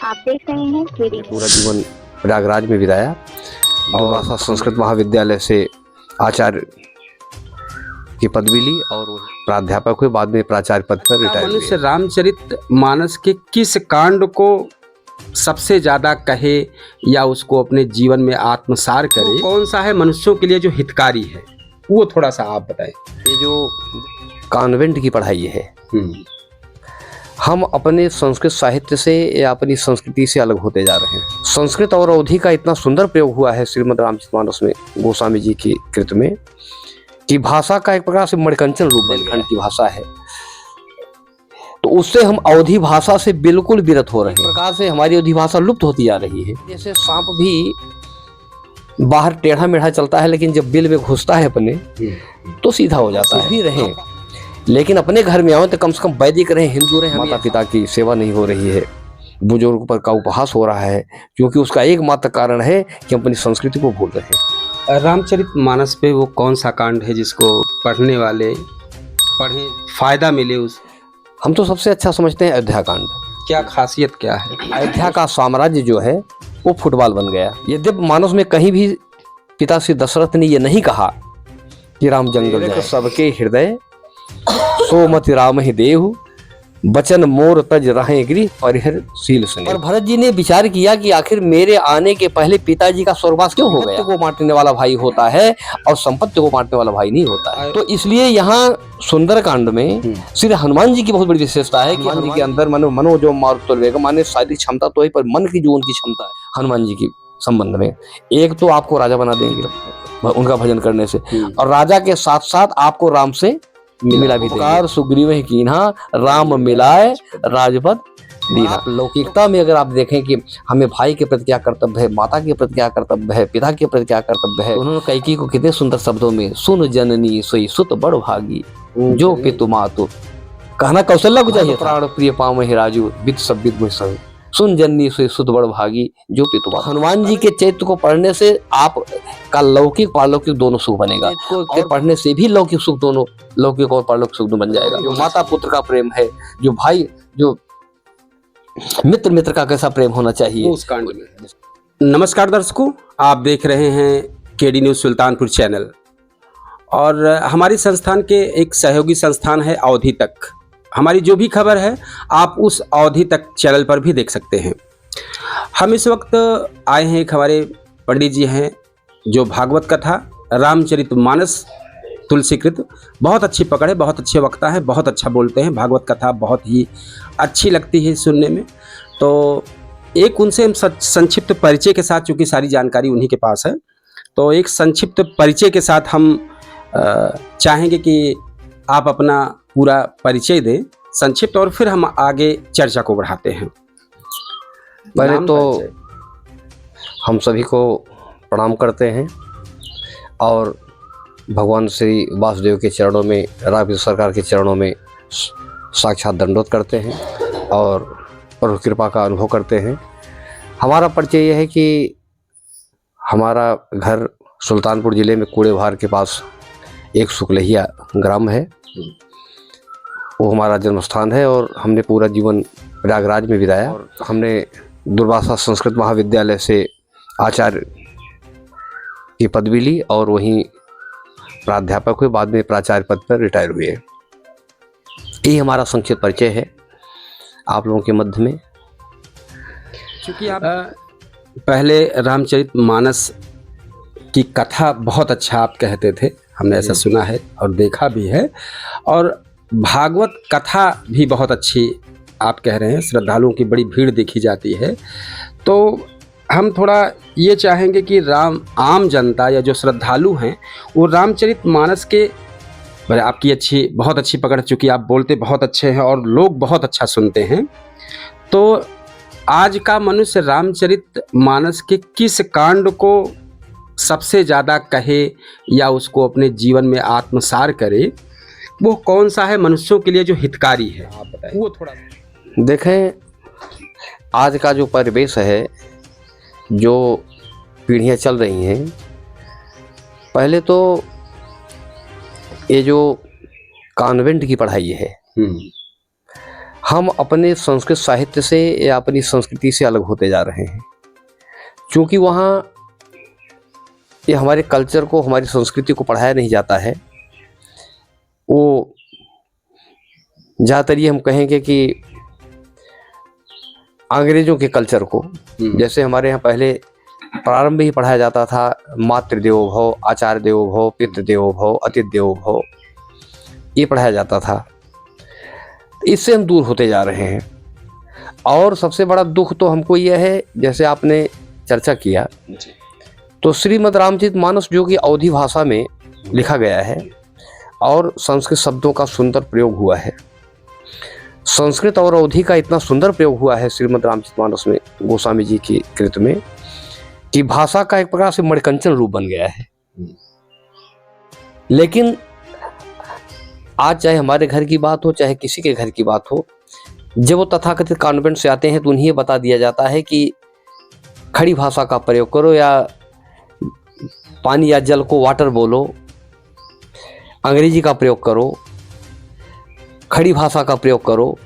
आप देख रहे हैं केडी। पूरा जीवन प्रयागराज में बिताया और संस्कृत महाविद्यालय से आचार्य की पदवी ली और प्राध्यापक हुए, बाद में प्राचार्य पद पर रिटायर हुए। मनुष्य रामचरित मानस के किस कांड को सबसे ज्यादा कहे या उसको अपने जीवन में आत्मसार करे, कौन सा है मनुष्यों के लिए जो हितकारी है, वो थोड़ा सा आप बताएं। ये जो कॉन्वेंट की पढ़ाई है, हम अपने संस्कृत साहित्य से या अपनी संस्कृति से अलग होते जा रहे हैं। संस्कृत और अवधि का इतना सुंदर प्रयोग हुआ है श्रीमद् रामचरितमानस में गोस्वामी जी की कृत में कि भाषा का एक प्रकार से मणिकंचन रूप बुंदेलखंड की भाषा है, तो उससे हम अवधि भाषा से बिल्कुल विरत हो रहे हैं। इस प्रकार से हमारी अवधि भाषा लुप्त होती जा रही है। जैसे सांप भी बाहर टेढ़ा मेढ़ा चलता है, लेकिन जब बिल में घुसता है अपने तो सीधा हो जाता है। भी रहे, लेकिन अपने घर में आओ तो कम से कम वैदिक रहे, हिंदू रहे। माता पिता की सेवा नहीं हो रही है, बुजुर्ग पर का उपहास हो रहा है, क्योंकि उसका एकमात्र कारण है कि हम अपनी संस्कृति को भूल रहे हैं। रामचरित मानस पे वो कौन सा कांड है जिसको पढ़ने वाले पढ़े फायदा मिले? उस हम तो सबसे अच्छा समझते हैं अयोध्या कांड। क्या खासियत क्या है? अयोध्या का साम्राज्य जो है वो फुटबॉल बन गया। यद्यपि मानस में कहीं भी पिता श्री दशरथ ने ये नहीं कहा कि राम जंगल जाए, सबके हृदय सोमति राम ही देहु बचन मोर तज रहे गृह परिहर शील सुने। और भरत जी ने विचार किया कि आखिर मेरे आने के पहले पिताजी का स्वर्गवास क्यों हो गया? को बांटने वाला भाई होता है और संपत्ति को बांटने वाला भाई नहीं होता है। तो इसलिए यहाँ सुंदर कांड में श्री हनुमान जी की बहुत बड़ी विशेषता है कि हनुमान जी के अंदर मनो जो मारुतवेग माने शारीरिक क्षमता तो है, पर मन की जो उनकी क्षमता है हनुमान जी की संबंध में, एक तो आपको राजा बना देंगे उनका भजन करने से, और राजा के साथ साथ आपको राम से मिला भी देंगे। सुग्रीव कीन्हा राम मिलाए राजपद दीना। लौकिकता में अगर आप देखें कि हमें भाई के प्रति क्या कर्तव्य है, माता के प्रति क्या कर्तव्य है, पिता के प्रति क्या कर्तव्य है, उन्होंने कैकेयी को कितने सुंदर शब्दों में सुन जननी सोई सुत बड़ भागी जो पितु मातु कहना कौशल्या को चाहिए। प्राण प्रिय पावहि राजू विद सब विद मुझ सब सुन जननी सोई सुत बड़ भागी जो पितु मातु। हनुमान जी के चरित्र को पढ़ने से आप का लौकिक पारलौकिक दोनों सुख बनेगा, और पढ़ने से भी लौकिक सुख दोनों लौकिक और पारलौकिक सुख बन जाएगा। जो माता पुत्र का प्रेम है, जो भाई जो मित्र मित्र का कैसा प्रेम होना चाहिए उस कांड में। नमस्कार दर्शकों, आप देख रहे हैं केडी न्यूज़ सुल्तानपुर चैनल, और हमारी संस्थान के एक सहयोगी संस्थान है अवधि तक। हमारी जो भी खबर है आप उस अवधि तक चैनल पर भी देख सकते हैं। हम इस वक्त आए हैं, एक हमारे पंडित जी हैं जो भागवत कथा रामचरितमानस तुलसीकृत बहुत अच्छी पकड़ है, बहुत अच्छे वक्ता हैं, बहुत अच्छा बोलते हैं। भागवत कथा बहुत ही अच्छी लगती है सुनने में। तो एक उनसे हम संक्षिप्त परिचय के साथ, चूँकि सारी जानकारी उन्हीं के पास है, तो एक संक्षिप्त परिचय के साथ हम चाहेंगे कि आप अपना पूरा परिचय दें संक्षिप्त, और फिर हम आगे चर्चा को बढ़ाते हैं। पहले तो हम सभी को प्रणाम करते हैं और भगवान श्री वासुदेव के चरणों में, राघव सरकार के चरणों में साक्षात दंडोत करते हैं और प्रभु कृपा का अनुभव करते हैं। हमारा परिचय यह है कि हमारा घर सुल्तानपुर ज़िले में कूड़ेभार के पास एक शुक्लहिया ग्राम है, वो हमारा जन्म स्थान है, और हमने पूरा जीवन प्रयागराज में बिताया। और हमने दुर्वासा संस्कृत महाविद्यालय से आचार्य की पदवी ली और वहीं प्राध्यापक हुए, बाद में प्राचार्य पद पर रिटायर हुए। यही हमारा संक्षिप्त परिचय है आप लोगों के मध्य में। क्योंकि आप पहले रामचरितमानस की कथा बहुत अच्छा आप कहते थे, हमने ऐसा सुना है और देखा भी है, और भागवत कथा भी बहुत अच्छी आप कह रहे हैं, श्रद्धालुओं की बड़ी भीड़ देखी जाती है। तो हम थोड़ा ये चाहेंगे कि आम जनता या जो श्रद्धालु हैं वो रामचरितमानस के आपकी बहुत अच्छी पकड़, चूँकि आप बोलते बहुत अच्छे हैं और लोग बहुत अच्छा सुनते हैं, तो आज का मनुष्य रामचरितमानस के किस कांड को सबसे ज़्यादा कहे या उसको अपने जीवन में आत्मसार करे, वो कौन सा है मनुष्यों के लिए जो हितकारी है, आप बताएं। वो थोड़ा देखें, आज का जो परिवेश है, जो पीढ़ियाँ चल रही हैं, पहले तो ये जो कॉन्वेंट की पढ़ाई है, हम अपने संस्कृत साहित्य से या अपनी संस्कृति से अलग होते जा रहे हैं, क्योंकि वहाँ ये हमारे कल्चर को, हमारी संस्कृति को पढ़ाया नहीं जाता है। वो ज़्यादातर ये हम कहेंगे कि अंग्रेज़ों के कल्चर को, जैसे हमारे यहाँ पहले प्रारंभ में ही पढ़ाया जाता था, मातृदेवो भव, आचार्य देवो भव, पितृदेवो भव, अतिथि देवो भव, ये पढ़ाया जाता था। इससे हम दूर होते जा रहे हैं। और सबसे बड़ा दुख तो हमको यह है, जैसे आपने चर्चा किया, तो श्रीमद् रामचरितमानस जो कि अवधी भाषा में लिखा गया है और संस्कृत शब्दों का सुंदर प्रयोग हुआ है। संस्कृत और अवधी का इतना सुंदर प्रयोग हुआ है श्रीमद् रामचरितमानस में, गोस्वामी जी की कृत में, कि भाषा का एक प्रकार से मणिकंचन रूप बन गया है। लेकिन आज चाहे हमारे घर की बात हो, चाहे किसी के घर की बात हो, जब वो तथाकथित कॉन्वेंट से आते हैं तो उन्हें बता दिया जाता है कि खड़ी भाषा का प्रयोग करो, या पानी या जल को वाटर बोलो, अंग्रेजी का प्रयोग करो, खड़ी भाषा का प्रयोग करो।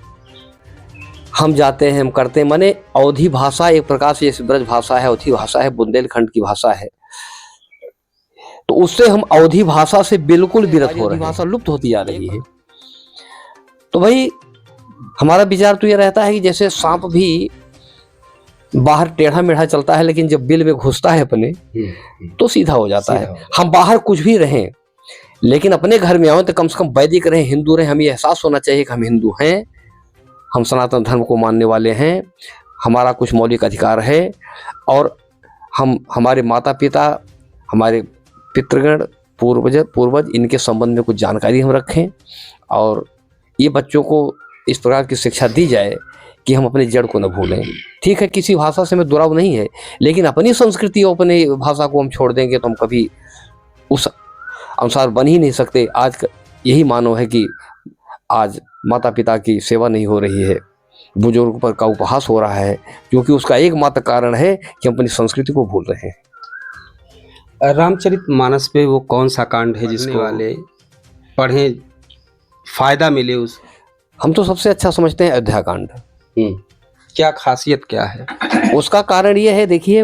हम जाते हैं, हम करते हैं, माने अवधी भाषा एक प्रकार से, जैसे ब्रज भाषा है, अवधी भाषा है, बुंदेलखंड की भाषा है, तो उससे हम अवधी भाषा से बिल्कुल विरत हो रहे हैं, भाषा लुप्त होती जा रही है। तो भाई हमारा विचार तो ये रहता है कि जैसे सांप भी बाहर टेढ़ा मेढ़ा चलता है, लेकिन जब बिल में घुसता है अपने तो सीधा हो जाता है। हम बाहर कुछ भी रहें, लेकिन अपने घर में आओ तो कम से कम वैदिक रहें, हिंदू रहें। हमें एहसास होना चाहिए कि हम हिंदू हैं, हम सनातन धर्म को मानने वाले हैं, हमारा कुछ मौलिक अधिकार है, और हम हमारे माता पिता, हमारे पितृगण, पूर्वज इनके संबंध में कुछ जानकारी हम रखें, और ये बच्चों को इस प्रकार की शिक्षा दी जाए कि हम अपने जड़ को न भूलें। ठीक है, किसी भाषा से हमें दुराव नहीं है, लेकिन अपनी संस्कृति और अपनी भाषा को हम छोड़ देंगे तो हम कभी उस अनुसार बन ही नहीं सकते। आज यही मानो है कि आज माता पिता की सेवा नहीं हो रही है, बुजुर्ग पर का उपहास हो रहा है, क्योंकि उसका एकमात्र कारण है कि हम अपनी संस्कृति को भूल रहे हैं। रामचरितमानस पे वो कौन सा कांड है जिसको वाले पढ़ें फायदा मिले? उस हम तो सबसे अच्छा समझते हैं अयोध्या कांड। क्या खासियत क्या है उसका? कारण ये है, देखिए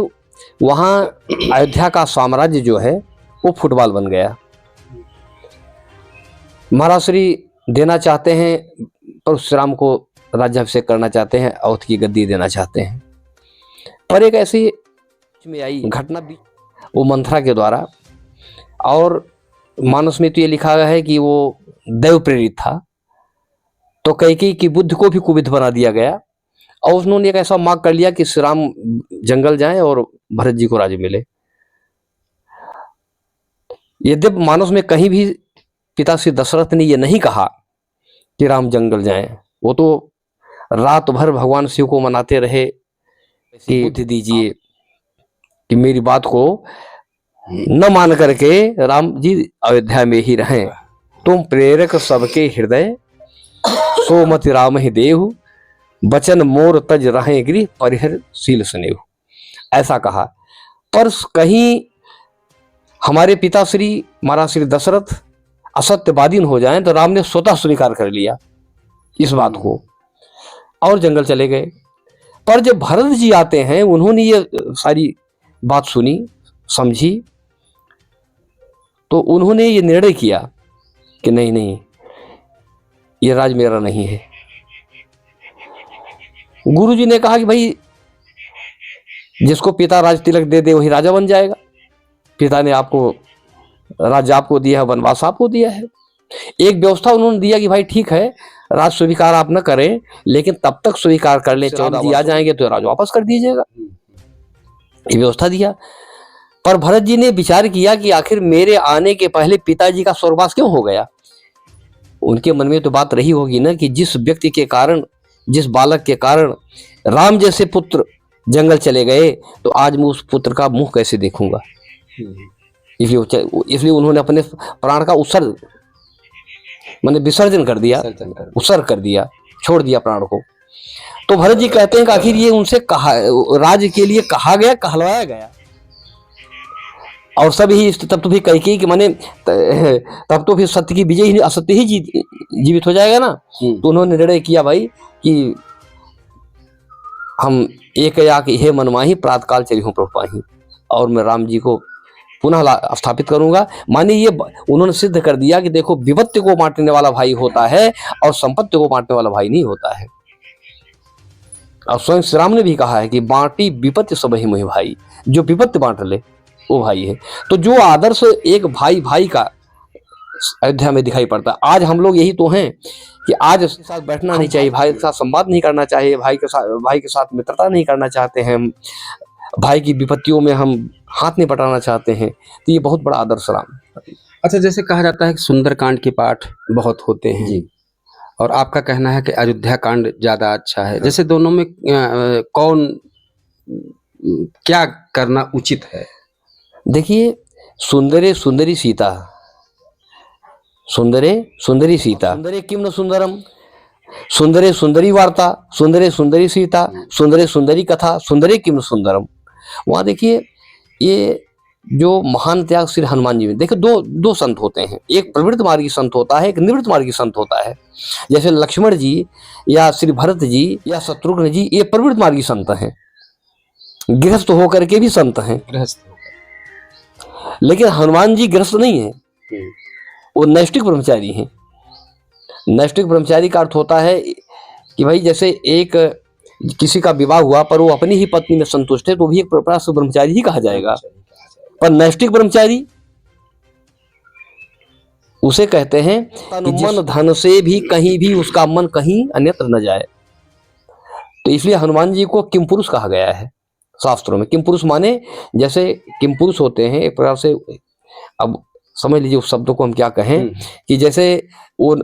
वहाँ अयोध्या का साम्राज्य जो है वो फुटबॉल बन गया। महाराज श्री देना चाहते हैं, परशुराम को राज्याभिषेक करना चाहते हैं, अवध की गद्दी देना चाहते हैं, पर एक ऐसी में आई घटना भी वो मंथरा के द्वारा, और मानस में तो ये लिखा गया है कि वो दैव प्रेरित था, तो कैकेयी की बुद्धि को भी कुविध बना दिया गया, और उन्होंने एक ऐसा मांग कर लिया कि श्री राम जंगल जाएं और भरत जी को राज्य मिले। यद्यपि मानस में कहीं भी पिता श्री दशरथ ने ये नहीं कहा कि राम जंगल जाएं, वो तो रात भर भगवान शिव को मनाते रहे कि बुद्धि दीजिए, कि मेरी बात को न मान करके राम जी अयोध्या में ही रहें। तुम प्रेरक सबके हृदय, सो मति राम ही देहु, बचन मोर तज रहे गृह, परिहर शील स्नेहु, ऐसा कहा। पर कहीं हमारे पिता श्री महाराज श्री दशरथ असत्यवादीन हो जाएं तो राम ने स्वतः स्वीकार कर लिया इस बात को और जंगल चले गए। पर जब भरत जी आते हैं, उन्होंने ये सारी बात सुनी, समझी, तो उन्होंने ये निर्णय किया कि नहीं नहीं, ये राज मेरा नहीं है। गुरु जी ने कहा कि भाई जिसको पिता राज तिलक दे दे वही राजा बन जाएगा। पिता ने आपको राज्य आपको दिया है, वनवास आपको दिया है। एक व्यवस्था उन्होंने दिया कि भाई ठीक है, राज स्वीकार आप न करें, लेकिन तब तक स्वीकार कर लें, 14 जी आ जाएंगे तो राज वापस कर दीजिएगा, ये व्यवस्था दिया। पर भरत जी ने विचार किया कि आखिर मेरे आने के पहले पिताजी का स्वर्गवास क्यों हो गया। उनके मन में तो बात रही होगी ना कि जिस व्यक्ति के कारण, जिस बालक के कारण राम जैसे पुत्र जंगल चले गए, तो आज मैं उस पुत्र का मुंह कैसे देखूंगा। इसलिए उन्होंने अपने प्राण का उत्सर्ग माने विसर्जन कर दिया, उत्सर्ग कर दिया, छोड़ दिया प्राण को। तो भरत जी कहते हैं कि आखिर ये उनसे कहा, राज्य के लिए कहा गया, कहलवाया गया, और सभी तब तो फिर कैकेयी कि माने तब तो फिर सत्य की विजय ही, असत्य ही जीवित हो जाएगा ना। तो उन्होंने निर्णय किया भाई कि हम एक या कि हे मनमाही प्रातकाल चली हूँ प्रभु पाही, और मैं राम जी को पुनः स्थापित करूंगा। माने ये उन्होंने सिद्ध कर दिया कि देखो विपत्ति को बांटने वाला भाई होता है और संपत्ति को बांटने वाला भाई नहीं होता है। और स्वयं श्री राम ने भी कहा है कि बांटी विपत्ति सब ही मुहि भाई, जो विपत्ति बांट ले वो भाई है। तो जो आदर्श एक भाई भाई का अयोध्या में दिखाई पड़ता है, आज हम लोग यही तो हैं कि आज उसके साथ बैठना नहीं चाहिए, भाई के साथ संवाद नहीं करना चाहिए, भाई के साथ मित्रता नहीं करना चाहते हैं, भाई की विपत्तियों में हम हाथ नहीं बटाना चाहते हैं। तो ये बहुत बड़ा आदर्श राम। अच्छा, जैसे कहा जाता है कि सुंदरकांड के पाठ बहुत होते हैं जी, और आपका कहना है कि अयोध्या कांड ज्यादा अच्छा है। जैसे दोनों में कौन क्या करना उचित है? देखिए, सुंदरे सुंदरी सीता, सुंदरे सुंदरी सीता, सुंदरे किम न सुंदरम, सुंदरे सुंदरी वार्ता, सुंदरे सुंदरी सीता, सुंदरे सुंदरी कथा, सुंदरे किम न सुंदरम। वहाँ देखिए, ये जो महान त्याग श्री हनुमान जी में देखिए, दो संत होते हैं, एक प्रवृत्त मार्गी संत होता है, एक निवृत्त मार्गी संत होता है। जैसे लक्ष्मण जी या श्री भरत जी या शत्रुघ्न जी, ये प्रवृत्त मार्गी संत हैं, गृहस्थ होकर के भी संत हैं। लेकिन हनुमान जी गृहस्थ नहीं है, वो नैष्ठिक ब्रह्मचारी हैं। नैष्ठिक ब्रह्मचारी का अर्थ होता है कि भाई जैसे एक किसी का विवाह हुआ पर वो अपनी ही पत्नी में संतुष्ट है, तो भी एक प्रकाश ब्रह्मचारी ही कहा जाएगा। पर नैष्ठिक ब्रह्मचारी उसे कहते हैं कि मन धन से भी कहीं भी उसका मन कहीं अन्यत्र न जाए। तो इसलिए हनुमान जी को किम पुरुष कहा गया है शास्त्रों में। किम पुरुष माने जैसे किम पुरुष होते हैं एक प्रकार से, अब समझ लीजिए उस शब्दों को हम क्या कहें, कि जैसे वो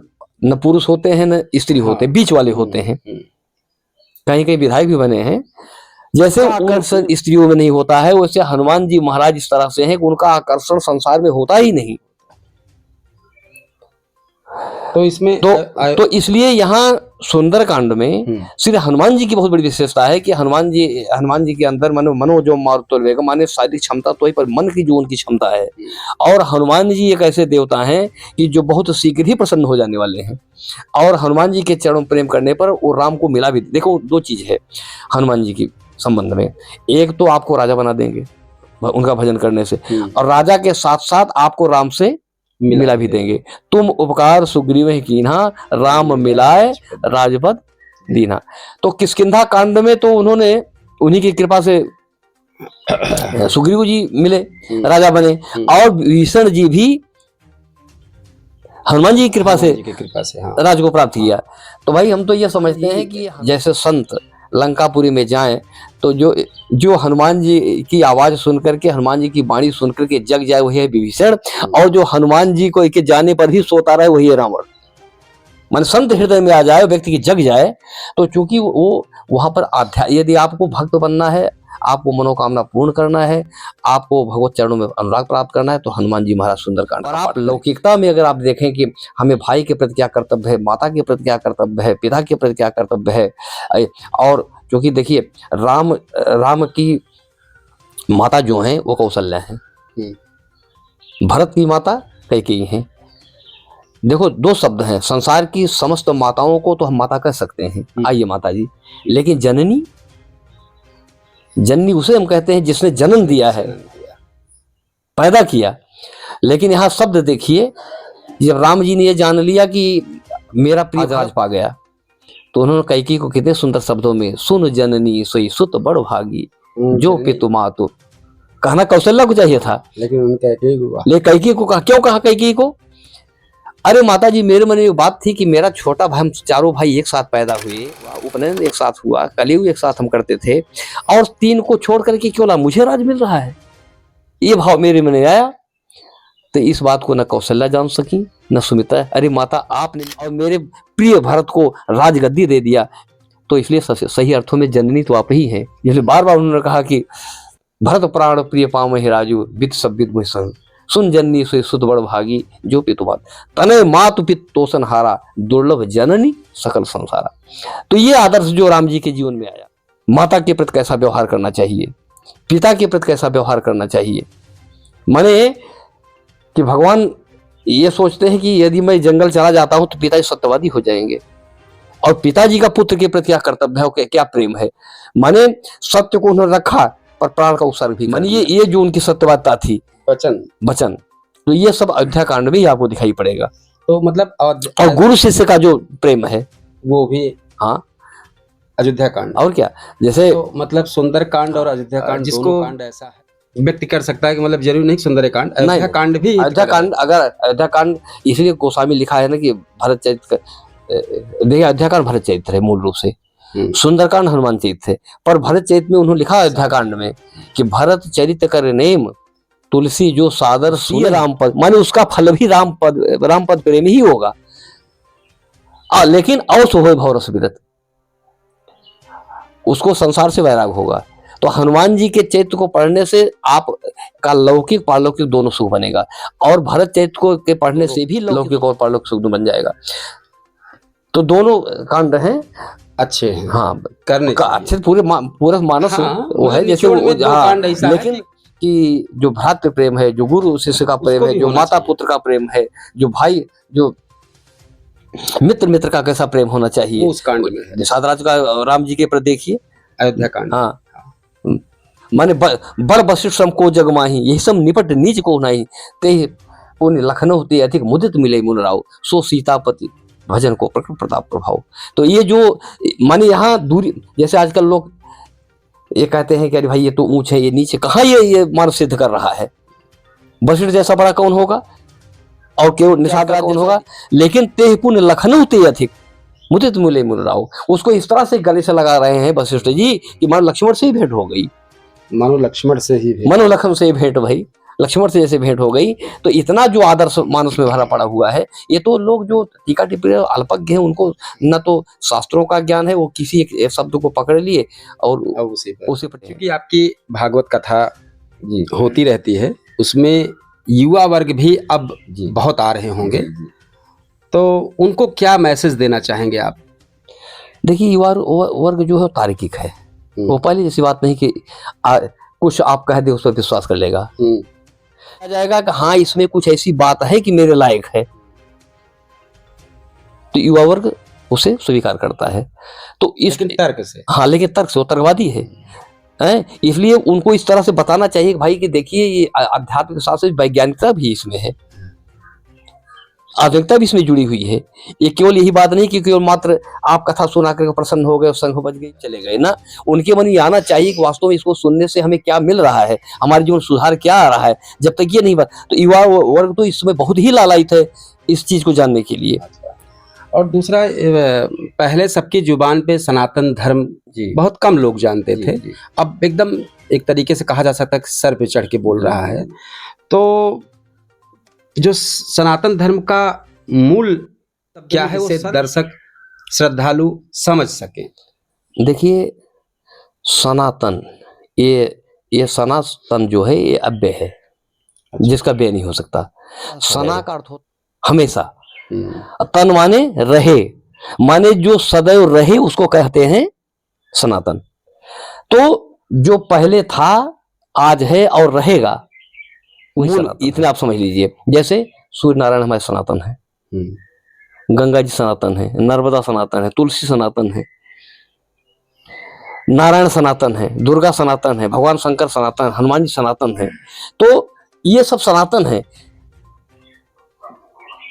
न पुरुष होते हैं न स्त्री होते हैं, बीच वाले होते हैं। कहीं कहीं विधायक भी बने हैं। जैसे आकर्षण स्त्रियों में नहीं होता है, वैसे हनुमान जी महाराज इस तरह से हैं कि उनका आकर्षण संसार में होता ही नहीं। तो इसमें तो इसलिए यहाँ सुंदरकांड में श्री हनुमान जी की बहुत बड़ी विशेषता है कि हनुमान जी के अंदर मनो जो मारुतोल्वेग, माने शारीरिक क्षमता तो ही, पर मन की जो उनकी क्षमता है। और हनुमान जी एक ऐसे देवता हैं कि जो बहुत शीघ्र ही प्रसन्न हो जाने वाले हैं, और हनुमान जी के चरणों प्रेम करने पर वो राम को मिला भी। देखो, दो चीज है हनुमान जी की संबंध में, एक तो आपको राजा बना देंगे उनका भजन करने से, और राजा के साथ साथ आपको राम से मिला भी देंगे। तुम उपकार सुग्रीव कीन्हा, राम मिलाए राजपद दीना। तो किष्किंधा कांड में तो उन्होंने उन्हीं की कृपा से सुग्रीव जी मिले, राजा बने, और विभीषण जी भी हनुमान जी की कृपा से राज को प्राप्त किया। तो भाई हम तो ये समझते हैं कि जैसे संत लंकापुरी में जाएं तो जो हनुमान जी की आवाज सुन करके, हनुमान जी की वाणी सुन करके जग जाए वही है विभीषण, और जो हनुमान जी को के जाने पर ही सोता रहे वही है रावण। मन संत हृदय में आ जाए, व्यक्ति की जग जाए, तो चूंकि वो वहां पर यदि आपको भक्त बनना है, आपको मनोकामना पूर्ण करना है, आपको भगवत चरणों में अनुराग प्राप्त करना है, तो हनुमान जी महाराज सुंदरकांड। और आप लौकिकता में अगर आप देखें कि हमें भाई के प्रति क्या कर्तव्य है, माता के प्रति क्या कर्तव्य है, पिता के प्रति क्या कर्तव्य है, और क्योंकि देखिए राम की माता जो हैं वो कौशल्या हैं, भरत की माता कैकेयी हैं। देखो, दो शब्द हैं, संसार की समस्त माताओं को तो हम माता कह सकते हैं, आइए माता जी, लेकिन जननी उसे हम कहते हैं जिसने जन्म दिया है, पैदा किया। लेकिन यहाँ शब्द देखिए, जब राम जी ने ये जान लिया कि मेरा प्रिय राज पा गया, तो उन्होंने कैकेयी को कितने सुंदर शब्दों में, सुन जननी सोई सुत बड़ भागी, जो पितु मातु, कहना कौशल्या को चाहिए था, लेकिन कैकेयी को कहा। क्यों कहा कैकेयी को? अरे माता जी, मेरे मन में बात थी कि मेरा छोटा भाई, हम चारों भाई एक साथ पैदा हुए, उपनयन एक साथ हुआ, कलयुग एक साथ हम करते थे, और तीन को छोड़ करके क्यों ला मुझे राज मिल रहा है, ये भाव मेरे मन में आया। तो इस बात को न कौशल्या जान सकी न सुमित्रा। अरे माता, आपने और मेरे प्रिय भरत को राजगद्दी दे दिया, तो इसलिए सही अर्थों में जननी तो आप ही हैं। इसलिए बार बार उन्होंने कहा कि भरत प्राण प्रिय पावहि राजू, वित्त सब विद मोहि संग, सुन जननी सोई सुत बड़ भागी, जो पितु मात, तनय मातु पित तोषण हारा, दुर्लभ जननी सकल संसारा। तो ये आदर्श जो राम जी के जीवन में आया, माता के प्रति कैसा व्यवहार करना चाहिए, पिता के प्रति कैसा व्यवहार करना चाहिए, माने कि भगवान ये सोचते हैं कि यदि मैं जंगल चला जाता हूं तो पिताजी सत्यवादी हो जाएंगे, और पिताजी का पुत्र के प्रति क्या कर्तव्य है, क्या प्रेम है। माने सत्य को उन्होंने रखा पर प्राण का उत्सर्ग भी, माने ये जो उनकी सत्यवादिता थी, वचन। तो ये सब अयोध्या कांड में ही आपको दिखाई पड़ेगा। तो मतलब और गुरु शिष्य का जो प्रेम है वो भी, हाँ, अयोध्या कांड। और क्या, जैसे तो मतलब सुंदर कांड और अयोध्या कांड, जिसको कांड ऐसा है व्यक्ति कर सकता है कि मतलब जरूर नहीं सुंदर कांड, अयोध्या कांड भी, अयोध्या कांड, अगर अयोध्या कांड इसलिए गोस्वामी लिखा है ना कि भरत चरित्र, देखिए अयोध्या कांड भरत चरित्र है मूल रूप से, सुंदरकांड हनुमान चरित्र है, पर भरत चरित्र में उन्होंने लिखा अयोध्या कांड में कि भरत चरित्र कर नेम तुलसी जो सादर सुन राम पद, माने उसका फल भी राम पद प्रेम ही होगा। लेकिन अवश्य हो भवरस विरत, उसको संसार से वैराग होगा। तो हनुमान जी के चरित्र को पढ़ने से आप का लौकिक पारलौकिक दोनों सुख बनेगा, और भरत चरित्र को के पढ़ने से भी लौकिक और पारलौकिक सुख बन जाएगा। तो दोनों कांड हैं अच्छे हैं, हाँ, करने अच्छे, पूरे मानस, हाँ, वो है जैसे हाँ, लेकिन कि जो भ्रातृ प्रेम है, जो गुरु शिष्य का प्रेम है, जो माता पुत्र का प्रेम है, जो भाई, जो मित्र का कैसा प्रेम होना चाहिए, उस कांड में है। साधराज का राम जी के प्रति देखिए अयोध्या कांड, हाँ, माने बड़ वशिष्ठ सम को जग माही, यही सब निपट नीच को नहीं, ते पुण्य लखनऊ ते अधिक मुदित मिले मुन राव, सो सीतापति भजन को प्रकट प्रताप प्रभाव। तो ये जो माने यहाँ दूरी, जैसे आजकल लोग ये कहते हैं कि अरे भाई ये तो ऊंच है, ये नीचे, कहाँ ये मानव सिद्ध कर रहा है, वशिष्ठ जैसा बड़ा कौन होगा और केवल निषाद कौन होगा, लेकिन ते पुण्य लखनऊ ते अधिक मुझे तो मिले मुन राव, उसको इस तरह से गले से लगा रहे हैं वशिष्ठ जी कि मानो लक्ष्मण से ही भेंट हो गई, मानो लक्ष्मण से ही भेंट भाई, लक्ष्मण से जैसे भेंट हो गई। तो इतना जो आदर्श मानस में भरा पड़ा हुआ है, ये तो लोग जो टीका टिप्पणी अल्पज्ञ हैं, उनको न तो शास्त्रों का ज्ञान है, वो किसी एक शब्द को पकड़ लिए और उसी पर क्योंकि आपकी भागवत कथा होती रहती है, उसमें युवा वर्ग भी अब बहुत आ रहे होंगे, तो उनको क्या मैसेज देना चाहेंगे आप? देखिए युवा वर्ग जो है तार्किक है, वो पहले ऐसी बात नहीं कि कुछ आप कह दे उस पर विश्वास कर लेगा, आ जाएगा कि हाँ इसमें कुछ ऐसी बात है कि मेरे लायक है, तो युवा वर्ग उसे स्वीकार करता है। तो इस तर्क से, हाँ, लेकिन तर्क से, वो तर्कवादी है, इसलिए उनको इस तरह से बताना चाहिए कि भाई कि देखिए ये अध्यात्म के साथ साथ वैज्ञानिकता भी इसमें है, आधुनिकता भी इसमें जुड़ी हुई है। ये केवल यही बात नहीं कि केवल मात्र आप कथा सुना कर प्रसन्न हो गए, संघ बच गए, चले गए ना, उनके मन में आना चाहिए कि वास्तव में इसको सुनने से हमें क्या मिल रहा है, हमारे जीवन सुधार क्या आ रहा है। जब तक ये नहीं बात, तो युवा वर्ग तो इसमें बहुत ही लालायित है इस चीज को जानने के लिए। और दूसरा, पहले सबकी जुबान पे सनातन धर्म बहुत कम लोग जानते थे, अब एकदम एक तरीके से कहा जा सकता है कि सर पे चढ़ के बोल रहा है। तो जो सनातन धर्म का मूल क्या है, वो दर्शक श्रद्धालु समझ सके। देखिए सनातन, ये सनातन जो है ये अव्यय है, जिसका व्यय नहीं हो सकता। सना का अर्थ हमेशा, तन माने रहे, माने जो सदैव रहे उसको कहते हैं सनातन। तो जो पहले था, आज है और रहेगा, इतना आप समझ लीजिए। जैसे सूर्य नारायण हमारे सनातन है, गंगा जी सनातन है, नर्मदा सनातन है, तुलसी सनातन है, नारायण सनातन है, दुर्गा सनातन है, भगवान शंकर सनातन, हनुमान जी सनातन है। तो ये सब सनातन है।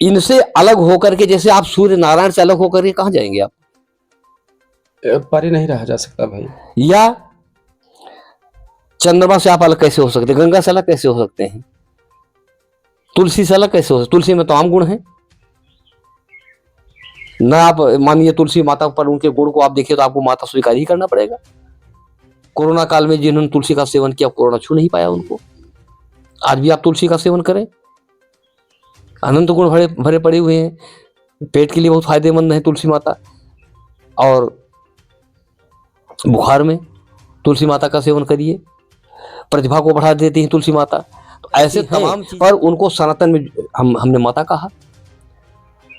इनसे अलग होकर के, जैसे आप सूर्य नारायण से अलग होकर के कहां जाएंगे आप? परे नहीं रहा जा सकता भाई। या चंद्रमा से आप अलग कैसे हो सकते हैं? गंगा से अलग कैसे हो सकते हैं? तुलसी से अलग कैसे हो सकते? तुलसी में तो आम गुण है ना। आप मानिए तुलसी माता पर उनके गुण को आप देखिए तो आपको माता स्वीकार ही करना पड़ेगा। कोरोना काल में जिन्होंने तुलसी का सेवन किया, कोरोना छू नहीं पाया उनको। आज भी आप तुलसी का सेवन करें, अनंत गुण भरे पड़े हुए हैं, पेट के लिए बहुत फायदेमंद है तुलसी माता। और बुखार में तुलसी माता का सेवन करिए, प्रतिभा को बढ़ा देती है तुलसी माता। तो ऐसे तमाम चीज, पर उनको सनातन में हमने माता कहा,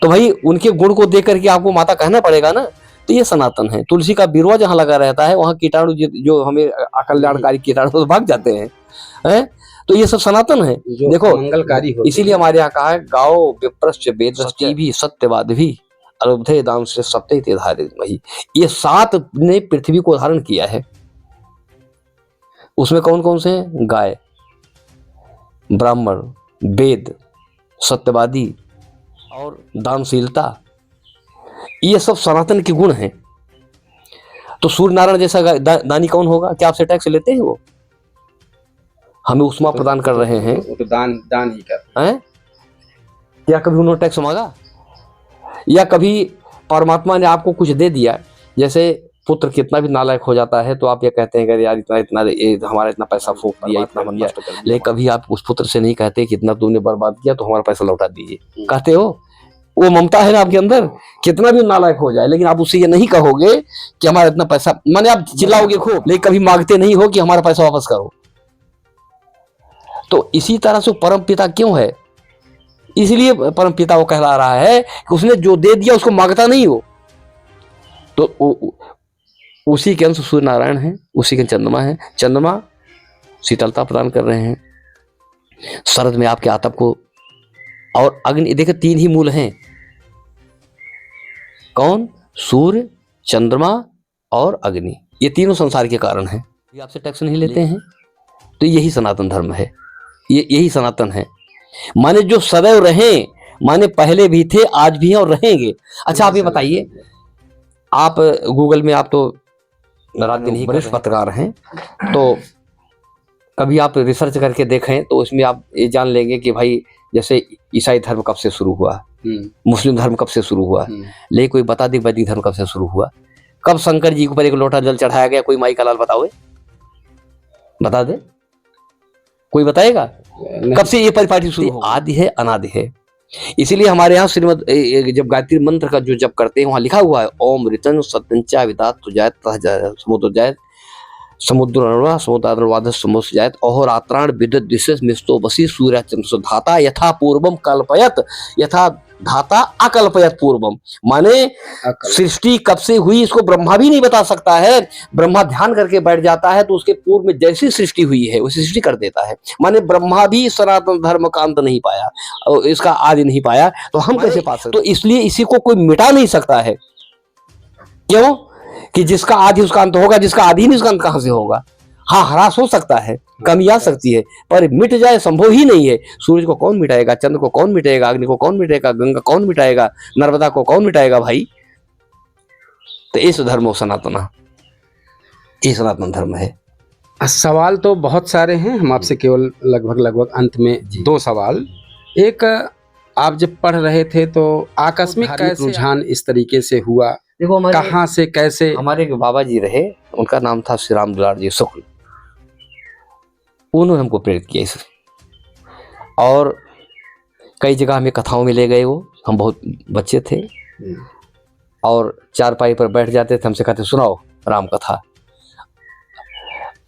तो भाई उनके गुण को देख करके आपको माता कहना पड़ेगा ना। तो ये सनातन है। तुलसी का बिरवा जहाँ लगा रहता है वहाँ कीटाणु जो हमें अकल्याणकारी कीटाणु तो भाग जाते हैं, तो ये सब सनातन है। जो देखो मंगलकारी होते इसीलिए हमारे यहाँ कहा है गाओ विप्रश्च वेदश्च भी सत्यवाद भी अलब्धे दान से सत्य ते धारित मही। ये 7 ने पृथ्वी को धारण किया है। उसमें कौन कौन से हैं? गाय, ब्राह्मण, वेद, सत्यवादी और दानशीलता, ये सब सनातन के गुण हैं। तो सूर्य नारायण जैसा दानी कौन होगा? क्या आपसे टैक्स लेते हैं? वो हमें उष्मा प्रदान कर रहे हैं, तो दान ही कर हैं? क्या कभी उन्होंने टैक्स मांगा? या कभी परमात्मा ने आपको कुछ दे दिया, जैसे पुत्र कितना भी नालायक हो जाता है तो आप ये कहते हैं कि यार इतना हमारा इतना पैसा फूंक दिया, इतना बन गया, लेकिन कभी आप उस पुत्र से नहीं कहते कि इतना तूने बर्बाद किया तो हमारा पैसा लौटा दीजिए। कहते हो? वो ममता है ना आपके अंदर, कितना भी नालायक हो जाए लेकिन आप उससे ये नहीं कहोगे कि हमारा इतना पैसा, माने आप चिल्लाओगे खूब लेकिन कभी मांगते नहीं हो कि हमारा पैसा वापस करो। तो इसी तरह से परम पिता क्यों है? इसलिए परम पिता वो कहला रहा है कि उसने जो दे दिया उसको मांगता नहीं हो। तो उसी के अंश सूर्य नारायण है, उसी के चंद्रमा है। चंद्रमा शीतलता प्रदान कर रहे हैं, शरद में आपके आतप को, और अग्नि। देखिए 3 ही मूल हैं, कौन? सूर्य, चंद्रमा और अग्नि। ये तीनों संसार के कारण हैं। ये आपसे टैक्स नहीं लेते हैं, तो यही सनातन धर्म है, यही सनातन है। माने जो सदैव रहे, माने पहले भी थे, आज भी हैं और रहेंगे। अच्छा आप ये बताइए, आप गूगल में, आप तो रात दिन ही वरिष्ठ पत्रकार हैं, तो कभी आप रिसर्च करके देखें तो उसमें आप ये जान लेंगे कि भाई जैसे ईसाई धर्म कब से शुरू हुआ, मुस्लिम धर्म कब से शुरू हुआ, लेकिन कोई बता दे वैदिक धर्म कब से शुरू हुआ, कब शंकर जी के ऊपर एक लोटा जल चढ़ाया गया? कोई माई का लाल बताओ, बता दे, कोई बताएगा? कब से ये परिपाटी शुरू हुआ? आदि है, अनादि है। इसीलिए हमारे यहाँ श्रीमद जब गायत्री मंत्र का जो जप करते हैं वहां लिखा हुआ है ओम ऋतन सत्यंचा विदात तुजायत समुद्र जायत समुद्र समुद्रवाद समुद्र जायत अहोरात्राण विद्युत दिशेष मिस्तो बसी सूर्य चंद्र धाता यथा पूर्वम कल्पयत यथा धाता अकल्पयत पूर्वम। माने सृष्टि कब से हुई इसको ब्रह्मा भी नहीं बता सकता है। ब्रह्मा ध्यान करके बैठ जाता है तो उसके पूर्व में जैसी सृष्टि हुई है उसी सृष्टि कर देता है। माने ब्रह्मा भी सनातन धर्म का अंत नहीं पाया और इसका आदि नहीं पाया, तो हम कैसे पा सकते? तो इसलिए इसी को कोई मिटा नहीं सकता है। क्यों? कि जिसका आदि उसका अंत होगा, जिसका आदि नहीं उसका अंत कहां से होगा? हाँ, ह्रास हो सकता है, कमी आ सकती है, पर मिट जाए संभव ही नहीं है। सूरज को कौन मिटाएगा? चंद्र को कौन मिटाएगा? अग्नि को कौन मिटाएगा? गंगा कौन मिटाएगा? नर्मदा को कौन मिटाएगा भाई? तो इस धर्म सनातन, ये सनातन धर्म है। सवाल तो बहुत सारे हैं, हम आपसे केवल लगभग अंत में 2 सवाल। एक, आप जब पढ़ रहे थे तो आकस्मिक कैसे रुझान इस तरीके से हुआ? देखो कहाँ से कैसे? हमारे एक बाबा जी रहे, उनका नाम था श्री राम दुलार जी शुक्ल, उन्होंने हमको प्रेरित किया इस, और कई जगह हमें कथाओं में ले गए। वो हम बहुत बच्चे थे और चारपाई पर बैठ जाते थे, हमसे कहते सुनाओ राम कथा।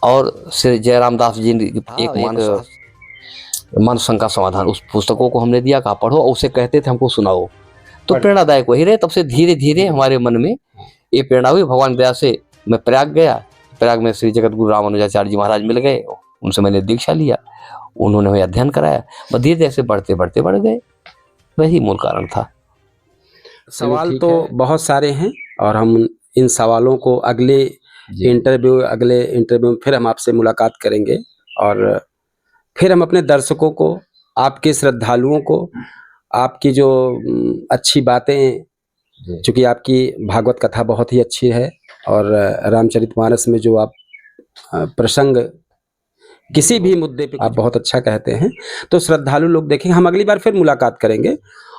और श्री जयराम दास जी एक मानव शंका समाधान, उस पुस्तकों को हमने दिया, कहा पढ़ो, और उसे कहते थे हमको सुनाओ, तो प्रेरणादायक वही रहे। तब से धीरे धीरे हमारे मन में ये प्रेरणा हुई। भगवान दया से मैं प्रयाग गया, प्रयाग में श्री जगत गुरु रामानुजाचार्य जी महाराज मिल गए, उनसे मैंने दीक्षा लिया, उन्होंने हमें अध्ययन कराया, बस धीरे धीरे से बढ़ते बढ़ते बढ़ गए, वही मूल कारण था। सवाल तो बहुत सारे हैं और हम इन सवालों को अगले इंटरव्यू में फिर हम आपसे मुलाकात करेंगे, और फिर हम अपने दर्शकों को, आपके श्रद्धालुओं को, आपकी जो अच्छी बातें, चूँकि आपकी भागवत कथा बहुत ही अच्छी है और रामचरितमानस में जो आप प्रसंग किसी भी मुद्दे पे आप बहुत अच्छा कहते हैं, तो श्रद्धालु लोग देखेंगे। हम अगली बार फिर मुलाकात करेंगे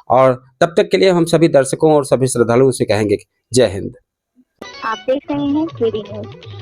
और तब तक के लिए हम सभी दर्शकों और सभी श्रद्धालुओं से कहेंगे जय हिंद। आप देख रहे हैं केडी न्यूज।